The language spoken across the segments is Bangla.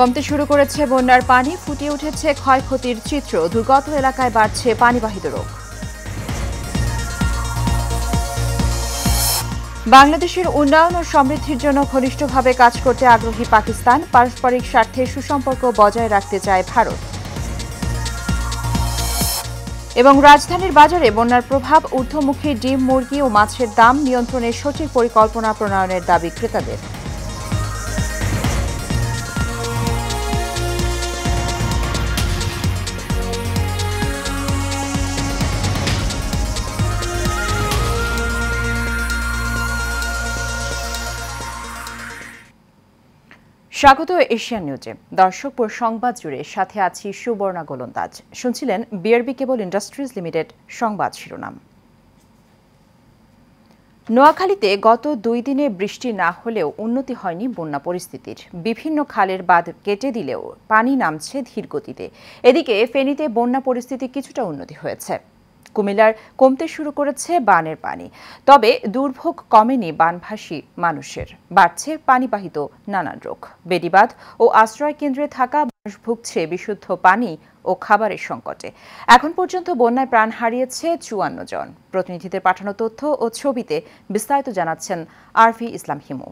কমতে শুরু করেছে বন্যার পানি, ফুটিয়ে উঠেছে ক্ষয়ক্ষতির চিত্র, দুর্গত এলাকায় বাড়ছে পানিবাহিত রোগ। বাংলাদেশের উন্নয়ন ও সমৃদ্ধির জন্য ঘনিষ্ঠভাবে কাজ করতে আগ্রহী পাকিস্তান, পারস্পরিক স্বার্থে সুসম্পর্ক বজায় রাখতে চায় ভারত। এবং রাজধানীর বাজারে বন্যার প্রভাব, ঊর্ধ্বমুখী ডিম, মুরগি ও মাছের দাম নিয়ন্ত্রণে সঠিক পরিকল্পনা প্রণয়নের দাবি ক্রেতাদের। স্বাগত এশিয়ান নিউজে। দর্শক, সংবাদ জুড়ে সাথে আছি সুবর্ণা গোলন্দাজ। শুনছিলেন বিআরবি কেবল ইন্ডাস্ট্রিজ লিমিটেড সংবাদ শিরোনাম। নোয়াখালীতে গত 2 দিনে বৃষ্টি না হলেও উন্নতি হয়নি বন্যা পরিস্থিতির। বিভিন্ন খালের বাঁধ কেটে দিলেও পানি নামছে ধীর গতিতে। এদিকে ফেনীতে বন্যা পরিস্থিতি কিছুটা উন্নতি হয়েছে। কুমিল্লার কমতে শুরু করেছে বানের পানি, তবে দুর্ভোগ কমেনি বানভাসী মানুষের। বাড়ছে পানিবাহিত নানান রোগ। বেড়িবাঁধ ও আশ্রয় কেন্দ্রে থাকা মানুষ ভুগছে বিশুদ্ধ পানি ও খাবারের সংকটে। এখন পর্যন্ত বন্যায় প্রাণ হারিয়েছে 54 জন। প্রতিনিধিদের পাঠানো তথ্য ও ছবিতে বিস্তারিত জানাচ্ছেন আরভি ইসলাম হিমু।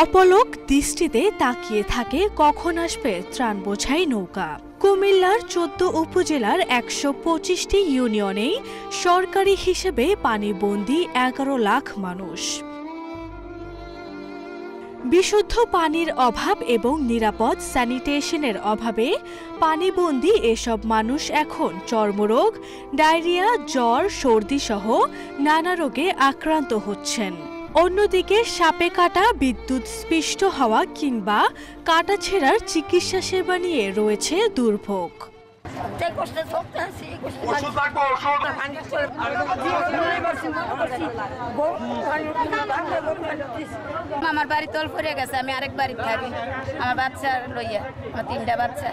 অপলক দৃষ্টিতে তাকিয়ে থাকে কখন আসবে ত্রাণ বোঝাই নৌকা। কুমিল্লার 14 উপজেলার 125টি ইউনিয়নেই সরকারি হিসেবে পানিবন্দী 11 লাখ মানুষ। বিশুদ্ধ পানির অভাব এবং নিরাপদ স্যানিটেশনের অভাবে পানিবন্দী এসব মানুষ এখন চর্মরোগ, ডায়রিয়া, জ্বর, সর্দি সহ নানা রোগে আক্রান্ত হচ্ছেন। অন্যদিকে সাপে কাটা, বিদ্যুৎ স্পৃষ্ট হওয়া কিংবা কাটা ছেঁড়ার চিকিৎসা সেবা নিয়ে রয়েছে দুর্ভোগ। আমার বাড়ি তল পড়ে গেছে, আমি আরেক বাড়ি থাকি আমার বাচ্চা লইয়া, আমার 3টা বাচ্চা।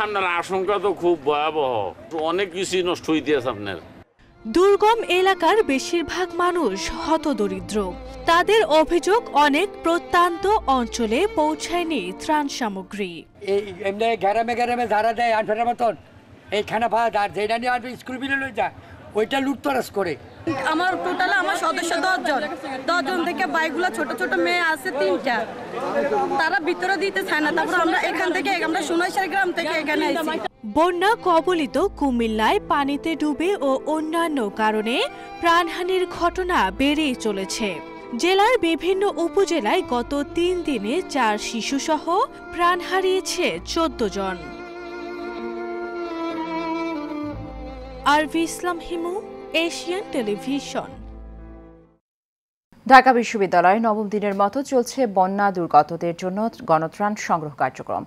আপনার আশঙ্কা তো খুব ভয়াবহ, অনেক কিছু নষ্ট হইতেছে আপনার। দুর্গম এলাকার বেশিরভাগ মানুষ হতদরিদ্র। তাদের অভিযোগ, অনেক প্রত্যন্ত অঞ্চলে পৌঁছায়নি ত্রাণ সামগ্রী। এমনি গ্রামে গ্রামে যারা দেয় আনফেরার মতন এই খানা ভাত আর যেটা নিয়ে আসবে স্কুল বিলে লই যায়, ওইটা লুটতরাজ করে। আমার টোটাল আমার সদস্য 10 জন থেকে বাইকগুলো ছোট ছোট মেয়ে আছে 3টা, তারা ভিতরে দিতে চায় না। তারপর আমরা এখান থেকে আমরা সোনাইশার গ্রাম থেকে এখানে আইছি। বন্যা কবলিত কুমিল্লায় পানিতে ডুবে ও অন্যান্য কারণে প্রাণহানির ঘটনা বেড়েই চলেছে। জেলার বিভিন্ন উপজেলায় গত 3 দিনে 4 শিশুসহ প্রাণ হারিয়েছে 14 জন। আরভি ইসলাম হিমু, এশিয়ান টেলিভিশন। ঢাকা বিশ্ববিদ্যালয়ে 9ম দিনের মতো চলছে বন্যা দুর্গতদের জন্য গণত্রাণ সংগ্রহ কার্যক্রম।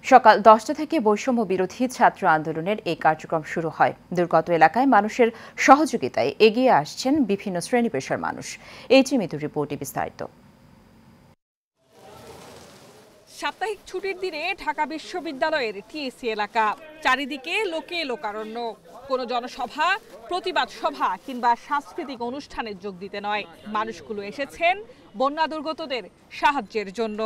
সকাল 10টা থেকে বৈষম্য বিরোধী ছাত্র আন্দোলনের এই কার্যক্রম শুরু হয়। দুর্গত এলাকায় মানুষের সহযোগিতায় এগিয়ে আসছেন বিভিন্ন শ্রেণী পেশার মানুষ। এইচি মিতুর রিপোর্টে বিস্তারিত। সাপ্তাহিক ছুটির দিনে ঢাকা বিশ্ববিদ্যালয়ের টিএসসি এলাকা, চারিদিকে লোকে লোকারণ্য। কোনো জনসভা, প্রতিবাদ সভা কিংবা সাংস্কৃতিক অনুষ্ঠানে যোগ দিতে নয়, মানুষগুলো এসেছেন বন্যা দুর্গতদের সাহায্যের জন্য।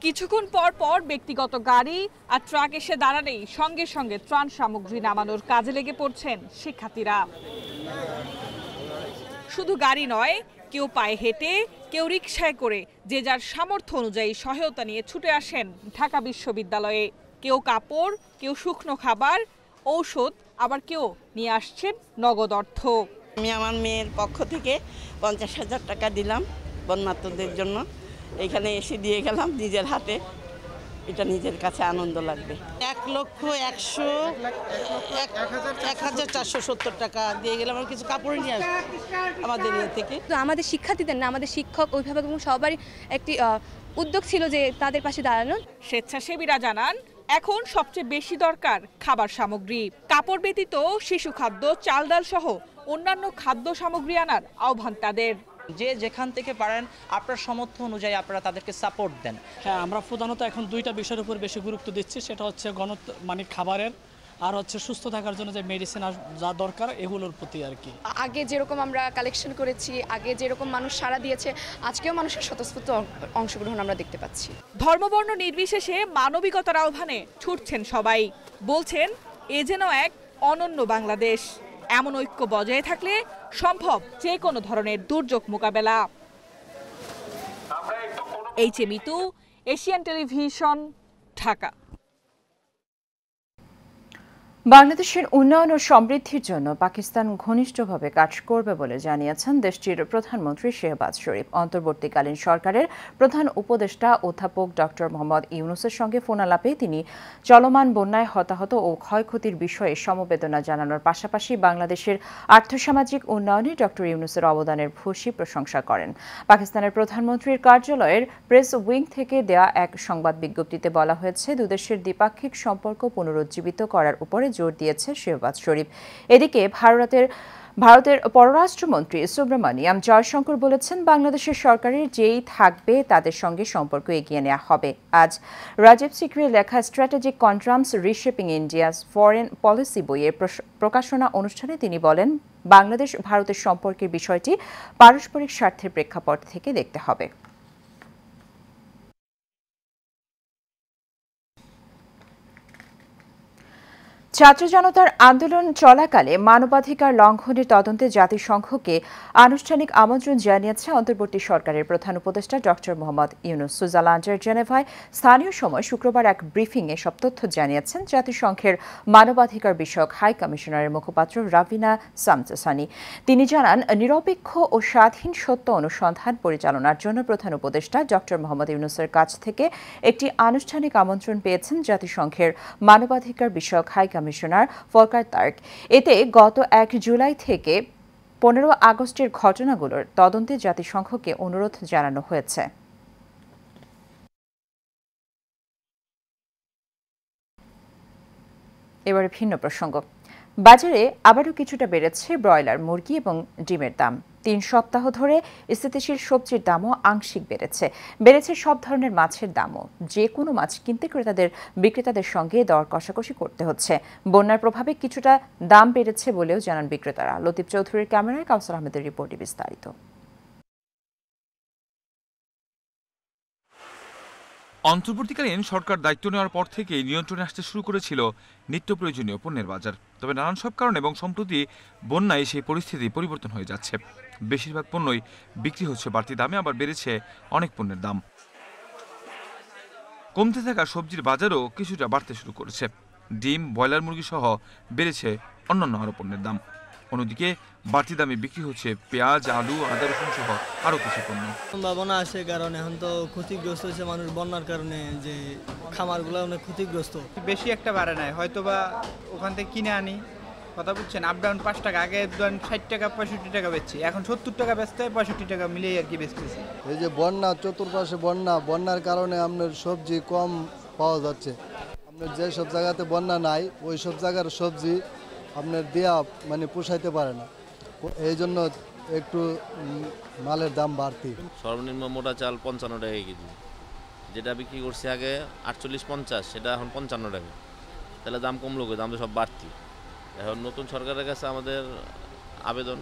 কিছুক্ষণ পর পর ব্যক্তিগত গাড়ি আর ট্রাক এসে দাঁড়ালেই সঙ্গে সঙ্গে ত্রাণ সামগ্রী নামানোর কাজে লেগে পড়ছেন শিক্ষার্থীরা। শুধু গাড়ি নয়, কেউ পায়ে হেঁটে, কেউ রিকশায় করে যে যার সামর্থ্য অনুযায়ী সহায়তা নিয়ে ছুটে আসেন ঢাকা বিশ্ববিদ্যালয়ে। কেউ কাপড়, কেউ শুকনো খাবার, ঔষধ, আবার কেউ নিয়ে আসছেন নগদ অর্থ। আমি আমার মেয়ের পক্ষ থেকে 50,000 টাকা দিলাম বন্যার্তদের জন্য। এখানে এসে দিয়ে গেলাম নিজের হাতে, এটা নিজের কাছে আনন্দ লাগবে। 1,470 টাকা দিয়ে গেলাম। আমার কিছু কাপড় নিয়ে আসবে আমাদের ইয়ে থেকে। আমাদের শিক্ষার্থীদের না, আমাদের শিক্ষক, অভিভাবক এবং সবারই একটি উদ্যোগ ছিল যে তাদের পাশে দাঁড়ানো। স্বেচ্ছাসেবীরা জানান, এখন সবচেয়ে বেশি দরকার খাবার সামগ্রী। কাপড় ব্যতীত শিশু খাদ্য, চাল ডাল সহ অন্যান্য খাদ্য সামগ্রী আনার আহ্বান তাদের। যে যেখান থেকে পারেন আপনার সামর্থ্য অনুযায়ী আপনারা তাদেরকে সাপোর্ট দেন। হ্যাঁ, আমরা প্রধানত এখন 2টা বিষয়ের উপর বেশি গুরুত্ব দিচ্ছি। সেটা হচ্ছে খাবারের আর হচ্ছে সুস্থ থাকার জন্য যে মেডিসিন যা দরকার এগুলোর প্রতি আর কি। আগে যেরকম আমরা কালেকশন করেছি, আগে যেরকম মানুষ সাড়া দিয়েছে, আজকেও মানুষের স্বতঃস্ফূর্ত অংশগ্রহণ আমরা দেখতে পাচ্ছি। ধর্মবর্ণ নির্বিশেষে মানবিকতার আহ্বানে ছুটছেন সবাই, বলছেন এ যেন এক অনন্য বাংলাদেশ। এমন ঐক্য বজায় থাকলে সম্ভব যে কোনো ধরনের দুর্যোগ মোকাবেলা। H A Mitu, Asian television, Dhaka. বাংলাদেশের উন্নয়ন ও সমৃদ্ধির জন্য পাকিস্তান ঘনিষ্ঠভাবে কাজ করবে বলে জানিয়েছেন দেশটির প্রধানমন্ত্রী শেহবাজ শরীফ। অন্তর্বর্তীকালীন সরকারের প্রধান উপদেষ্টা অধ্যাপক ডক্টর মোহাম্মদ ইউনূসের সঙ্গে ফোনালাপে তিনি চলমান বন্যায় হতাহত ও ক্ষয়ক্ষতির বিষয়ে সমবেদনা জানানোর পাশাপাশি বাংলাদেশের আর্থসামাজিক উন্নয়নে ডক্টর ইউনূসের অবদানের ভূয়সী প্রশংসা করেন। পাকিস্তানের প্রধানমন্ত্রীর কার্যালয়ের প্রেস উইং থেকে দেয়া এক সংবাদ বিজ্ঞপ্তিতে বলা হয়েছে, দুদেশের দ্বিপাক্ষিক সম্পর্ক পুনরুজ্জীবিত করার উপরে জোর দিয়েছে শেহবাজ শরীফ। এদিকে ভারতের পররাষ্ট্রমন্ত্রী সুব্রমণিয়াম জয়শঙ্কর বলেছেন, বাংলাদেশের সরকারের যেই থাকবে তাদের সঙ্গে সম্পর্ক এগিয়ে নেওয়া হবে। আজ রাজীব সিকরির লেখা strategic conundrums reshaping India's foreign policy বইয়ের প্রকাশনা অনুষ্ঠানে তিনি বলেন, বাংলাদেশ ভারতের সম্পর্কের বিষয়টি পারস্পরিক স্বার্থের প্রেক্ষাপট থেকে দেখতে হবে। ছাত্র জনতার আন্দোলন চলাকালে মানবাধিকার লঙ্ঘনের তদন্তে জাতিসংঘকে আনুষ্ঠানিক আমন্ত্রণ জানিয়েছে অন্তর্বর্তী সরকারের প্রধান উপদেষ্টা ডক্টর মোহাম্মদ ইউনূস। সুইজারল্যান্ডের জেনেভায় স্থানীয় সময় শুক্রবার এক ব্রিফিংয়ে সব তথ্য জানিয়েছেন জাতিসংঘের মানবাধিকার বিষয়ক হাই কমিশনারের মুখপাত্র রাভিনা সামসাসানি। তিনি জানান, নিরপেক্ষ ও স্বাধীন সত্য অনুসন্ধান পরিচালনার জন্য প্রধান উপদেষ্টা ডক্টর মোহাম্মদ ইউনূসের কাছ থেকে একটি আনুষ্ঠানিক আমন্ত্রণ পেয়েছেন জাতিসংঘের মানবাধিকার বিষয়ক হাই কমিশনার ফলকার তার্ক। এতে গত 1 জুলাই থেকে 15 আগস্টের ঘটনাগুলোর তদন্তে জাতিসংঘকে অনুরোধ জানানো হয়েছে। এবারে ভিন্ন প্রসঙ্গ। বাজারে আবারও কিছুটা বেড়েছে ব্রয়লার মুরগি এবং ডিমের দাম। 3 সপ্তাহ ধরে স্থিতিশীল সবজির দামও আংশিক বেড়েছে সব ধরনের মাছের দামও। যে কোনো মাছ কিনতে বিক্রেতাদের সঙ্গে দর কষাকষি করতে হচ্ছে। বন্যার প্রভাবে কিছুটা দাম বেড়েছে বলেও জানান বিক্রেতারা। লতিফ চৌধুরীর ক্যামেরায় কাউসার আহমেদের রিপোর্টে বিস্তারিত। অন্তর্বর্তীকালীন সরকার দায়িত্ব নেওয়ার পর থেকে নিয়ন্ত্রণে আসতে শুরু করেছিল নিত্য প্রয়োজনীয় পণ্যের বাজার। তবে নানান সব কারণ এবং সম্প্রতি বন্যায় সেই পরিস্থিতি পরিবর্তন হয়ে যাচ্ছে। বেশিরভাগ পণ্যই বিক্রি হচ্ছে বাড়তি দামে, আবার বেড়েছে অনেক পণ্যের দাম। কমতে থাকা সবজির বাজারও কিছুটা বাড়তে শুরু করেছে। ডিম, ব্রয়লার মুরগি সহ বেড়েছে অন্যান্য আরও পণ্যের দাম। অন্যদিকে বাড়তি দামে বিক্রি হচ্ছে পেঁয়াজ, আলু, আদা, রসুন সহ আরও কিছু পণ্য। সম্ভাবনা আছে, কারণ এখন তো ক্ষতিগ্রস্ত হয়েছে মানুষ বন্যার কারণে, যে খামারগুলো অনেক ক্ষতিগ্রস্ত। বেশি একটা বাড়ে নাই, হয়তো বা ওখান থেকে কিনে আনি, কথা বুঝছেন, আপ ডাউন 5 টাকা। আগে 60 টাকা 65 টাকা বেচছি, এখন 70 টাকা বেচতে হয়, 65 টাকা মিলিয়ে আর কি বেচতেছি। এই যে বন্যা, চতুর্পাশে বন্যার কারণে আপনার সবজি কম পাওয়া যাচ্ছে। আপনার যে সব জায়গাতে বন্যা নাই, ওই সব জায়গার সবজি আপনার দেয়া মানে পোষাইতে পারে না, এই জন্য একটু মালের দাম বাড়তি। সর্বনিম্ন মোটা চাল 55 টাকা কেজি, যেটা বিক্রি করছে আগে 48-50, সেটা এখন 55 টাকা। তাহলে দাম কমলো, দাম তো সব বাড়তি। এখন নতুন সরকারের কাছে আমাদের আবেদন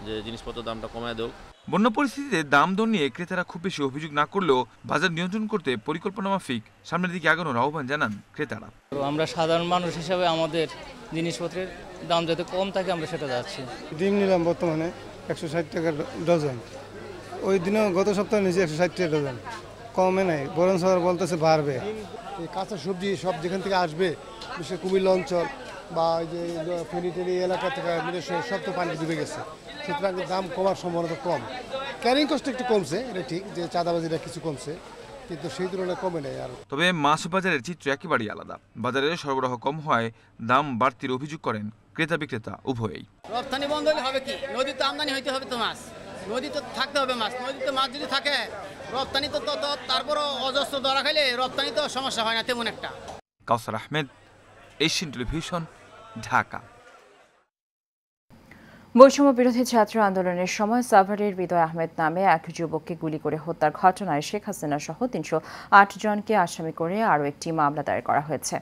যে জিনিসপত্রের দামটা কমায় দেওক। বন্যা পরিস্থিতিতে দাম দর নিয়ে ক্রেতারা খুব বেশি অভিযোগ না করলেও বাজার নিয়ন্ত্রণ করতে পরিকল্পনা মাফিক সামনের দিকে আগানোর আহ্বান জানান ক্রেতারা। আমরা সাধারণ মানুষ হিসাবে আমাদের জিনিসপত্রের দাম যাতে কম থাকে আমরা সেটা যাচ্ছি। ডিম নিলাম বর্তমানে 160 টাকা ডজন, ওই দিনও গত সপ্তাহে নিচে 160 টাকা ডজন, কমে নাই, বরং সরকার বলতেছে বাড়বে। কাঁচা সবজি সব যেখান থেকে আসবে, বিশেষ কুমিল্লা অঞ্চল বা যে ফেনী এলাকা থেকে সব তো পানি ডুবে গেছে, সুতরাং দাম কমার সম্ভাবনা কম। ক্যারিং কস্ট একটু কমছে, এটা ঠিক যে চাঁদাবাজিটা কিছু কমছে, কিন্তু সেই তুলনায় কমে নেই। আর তবে মাছ বাজারের চিত্র একেবারেই আলাদা। বাজারে সরবরাহ কম হয় দাম বাড়তির অভিযোগ করেন ক্রেতা বিক্রেতা উভয়েই। রপ্তানি বন্ধ হলে হবে কি? নদীতে আমদানি হইতে হবে তো মাছ, নদীতে থাকতে হবে মাছ, নদীতে মাছ যদি থাকে রপ্তানি তো তারপরও অজস্র ধরা খাইলে রপ্তানি তো সমস্যা হয় না তেমন একটা। কাউসার আহমেদ, এশিয়ান টেলিভিশন, ঢাকা। বৈষম্য বিরোধী ছাত্র আন্দোলনের সময় সাভারের হৃদয় আহমেদ নামে এক যুবককে গুলি করে হত্যার ঘটনায় শেখ হাসিনা সহ ৩০৮ জনকে আসামি করে আরও একটি মামলা দায়ের করা হয়েছে।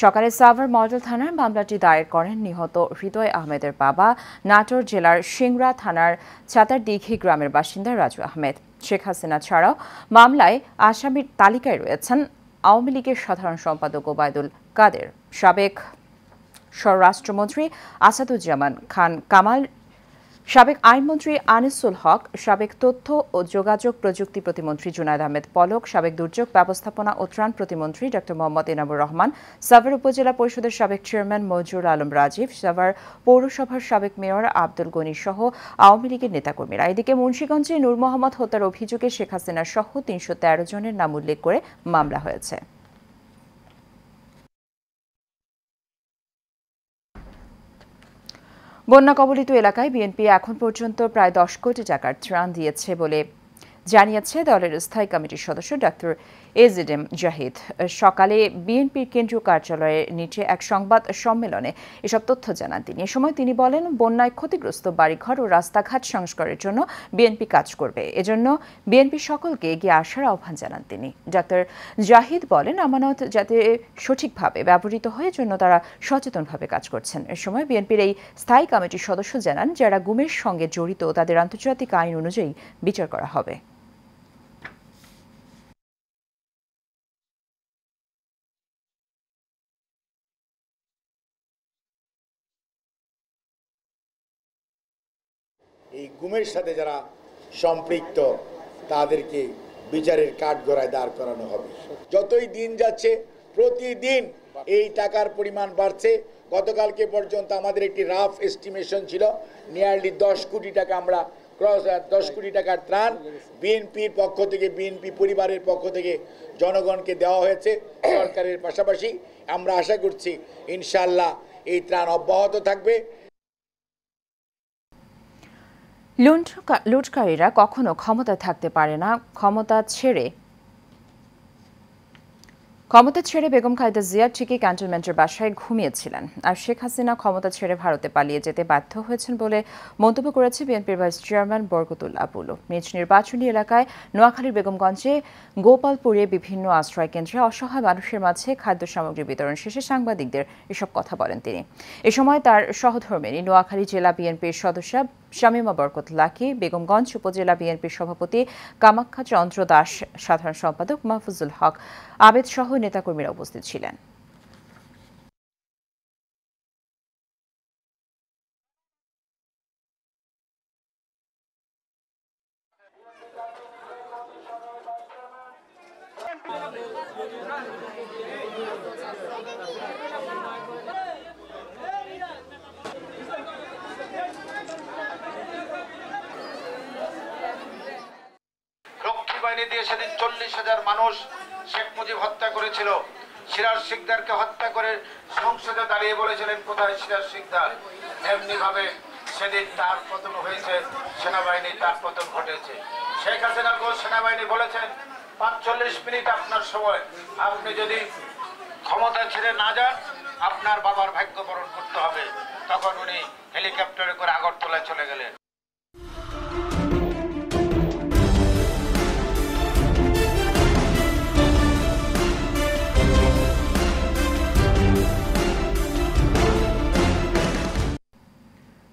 সকালে সাভার মডেল থানার মামলাটি দায়ের করেন নিহত হৃদয় আহমেদের বাবা, নাটোর জেলার সিংড়া থানার ছাতারদিঘি গ্রামের বাসিন্দা রাজু আহমেদ। শেখ হাসিনা ছাড়াও মামলায় আসামির তালিকায় রয়েছেন আওয়ামী লীগের সাধারণ সম্পাদক ওবায়দুল কাদের, সাবেক স্বরাষ্ট্রমন্ত্রী আসাদুজ্জামান খান কামাল, সাবেক আইনমন্ত্রী আনিসুল হক, সাবেক তথ্য ও যোগাযোগ প্রযুক্তি প্রতিমন্ত্রী জুনায়েদ আহমেদ পলক, সাবেক দুর্যোগ ব্যবস্থাপনা ও ত্রাণ প্রতিমন্ত্রী ড মোহাম্মদ এনামুর রহমান, সাভার উপজেলা পরিষদের সাবেক চেয়ারম্যান মঞ্জুর আলম রাজীব, সাভার পৌরসভার সাবেক মেয়র আব্দুল গনি সহ আওয়ামী লীগের নেতাকর্মীরা। এদিকে মুন্সিগঞ্জে নূর মোহাম্মদ হত্যার অভিযোগে শেখ হাসিনা সহ ৩১৩ জনের নাম উল্লেখ করে মামলা হয়েছে। বন্যা কবলিত এলাকায় বিএনপি এখন পর্যন্ত প্রায় ১০ কোটি টাকার ত্রাণ দিয়েছে বলে জানিয়েছে দলের স্থায়ী কমিটির সদস্য ডক্টর এজেডএম জাহিদ। সকালে বিএনপির কেন্দ্রীয় কার্যালয়ের নিচে এক সংবাদ সম্মেলনে এসব তথ্য জানান তিনি। এ সময় তিনি বলেন, বন্যায় ক্ষতিগ্রস্ত বাড়িঘর ও রাস্তাঘাট সংস্কারের জন্য বিএনপি কাজ করবে। এজন্য বিএনপি সকলকে এগিয়ে আসার আহ্বান জানান তিনি। ডক্টর জাহিদ বলেন, আমানত যাতে সঠিকভাবে ব্যবহৃত হয় জন্য তারা সচেতনভাবে কাজ করছেন। এ সময় বিএনপির এই স্থায়ী কমিটির সদস্য জানান, যারা গুমের সঙ্গে জড়িত তাদের আন্তর্জাতিক আইন অনুযায়ী বিচার করা হবে। এই গুমের সাথে যারা সম্পৃক্ত তাদেরকে বিচারের কাঠগড়ায় দাঁড় করানো হবে। যতই দিন যাচ্ছে প্রতিদিন এই টাকার পরিমাণ বাড়ছে। গতকালকে পর্যন্ত আমাদের একটি রাফ এস্টিমেশন ছিল নিয়ারলি 10 কোটি টাকা, আমরা 10 কোটি টাকার ত্রাণ বিএনপির পক্ষ থেকে, বিএনপি পরিবারের পক্ষ থেকে জনগণকে দেওয়া হয়েছে। সরকারের পাশাপাশি আমরা আশা করছি ইনশাআল্লাহ এই ত্রাণ অব্যাহত থাকবে। লুটকারীরা কখনো ক্ষমতায় থাকতে পারে না। ক্ষমতা ছেড়ে বেগম খালেদা জিয়া ঠিকই ক্যান্টনমেন্টের বাসায় ঘুমিয়েছিলেন, আর শেখ হাসিনা ক্ষমতা ছেড়ে ভারতে পালিয়ে যেতে বাধ্য হয়েছেন বলে মন্তব্য করেছে বিএনপির ভাইস চেয়ারম্যান বরকতুল্লাহ বুলু। নিজ নির্বাচনী এলাকায় নোয়াখালীর বেগমগঞ্জে গোপালপুরে বিভিন্ন আশ্রয় কেন্দ্রে অসহায় মানুষের মাঝে খাদ্য সামগ্রী বিতরণ শেষে সাংবাদিকদের এসব কথা বলেন তিনি। এ সময় তার সহধর্মিণী নোয়াখালী জেলা বিএনপির সদস্য শামীমা বরকত লাকি, বেগমগঞ্জ উপজেলা বিএনপির সভাপতি কামাখ্যা চন্দ্র দাস, সাধারণ সম্পাদক মাহফুজুল হক আবেদ সহ নেতাকর্মীরা উপস্থিত ছিলেন। বাহিনী দিয়ে সেদিন 40,000 মানুষ শেখ মুজিব হত্যা করেছিল। সিরাজ শিকদারকে হত্যা করে সংসদে দাঁড়িয়ে বলেছিলেন, কোথায় সিরাজ শিকদার? এমনি ভাবে সেদিন তার পতন হয়েছে, সেনাবাহিনী তার পতন ঘটেছে। শেখ হাসিনাকে সেনাবাহিনী বলেছেন 45 মিনিট আপনার সময়, আপনি যদি ক্ষমতা ছেড়ে না যান আপনার বাবার ভাগ্য বরণ করতে হবে। তখন উনি হেলিকপ্টারে করে আগরতলায় চলে গেলেন।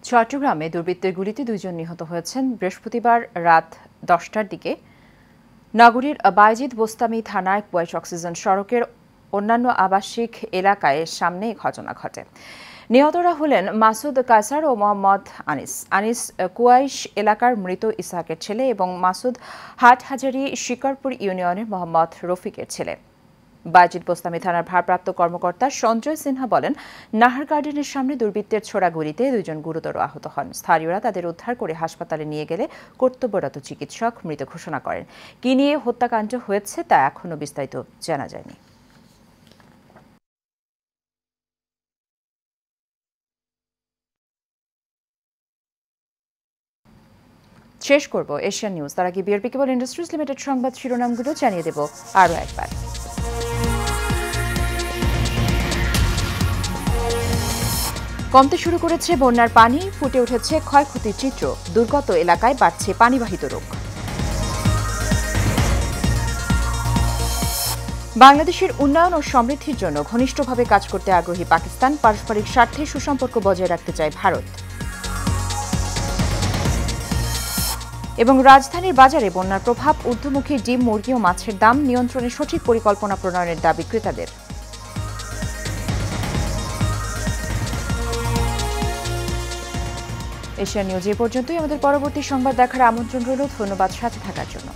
চট্টগ্রামে দুর্বৃত্তের গুলিতে 2 জন নিহত হয়েছেন। বৃহস্পতিবার রাত 10টার দিকে নগরীর বায়েজিদ বোস্তামি থানার কুয়াইশ অক্সিজেন সড়কের অন্যান্য আবাসিক এলাকায় সামনে ঘটনা ঘটে। নিহতরা হলেন মাসুদ কায়সার ও মোহাম্মদ আনিস। আনিস কুয়াইশ এলাকার মৃত ইসহাকের ছেলে এবং মাসুদ হাটহাজারী শিকারপুর ইউনিয়নের মোহাম্মদ রফিকের ছেলে। বায়েজিদ বোস্তামি থানার ভারপ্রাপ্ত কর্মকর্তা সঞ্জয় সিনহা বলেন, নাহার গার্ডেনের সামনে দুর্বৃত্তের ছোড়া গুলিতে 2 জন গুরুতর আহত হন। স্থানীয়রা তাদের উদ্ধার করে হাসপাতালে নিয়ে গেলে কর্তব্যরত চিকিৎসক মৃত ঘোষণা করেন। কি নিয়ে হত্যাকাণ্ড হয়েছে তা এখনো বিস্তারিত জানা যায়নি। শেষ করব এশিয়ান নিউজ। তার আগে বিআরপি কেবল ইন্ডাস্ট্রিজ লিমিটেড সংবাদ শিরোনামগুলো জানিয়ে দেব আরও একবার। কমতে শুরু করেছে বন্যার পানি, ফুটে উঠেছে ক্ষয়ক্ষতির চিত্র, দুর্গত এলাকায় বাড়ছে পানিবাহিত রোগ। বাংলাদেশের উন্নয়ন ও সমৃদ্ধির জন্য ঘনিষ্ঠভাবে কাজ করতে আগ্রহী পাকিস্তান, পারস্পরিক স্বার্থে সুসম্পর্ক বজায় রাখতে চায় ভারত। এবং রাজধানীর বাজারে বন্যার প্রভাব, ঊর্ধ্বমুখী ডিম, মুরগি ও মাছের দাম নিয়ন্ত্রণে সঠিক পরিকল্পনা প্রণয়নের দাবি ক্রেতাদের। এশিয়া নিউজ এ পর্যন্তই। আমাদের পরবর্তী সংবাদ দেখার আমন্ত্রণ রইল। ধন্যবাদ সাথে থাকার জন্য।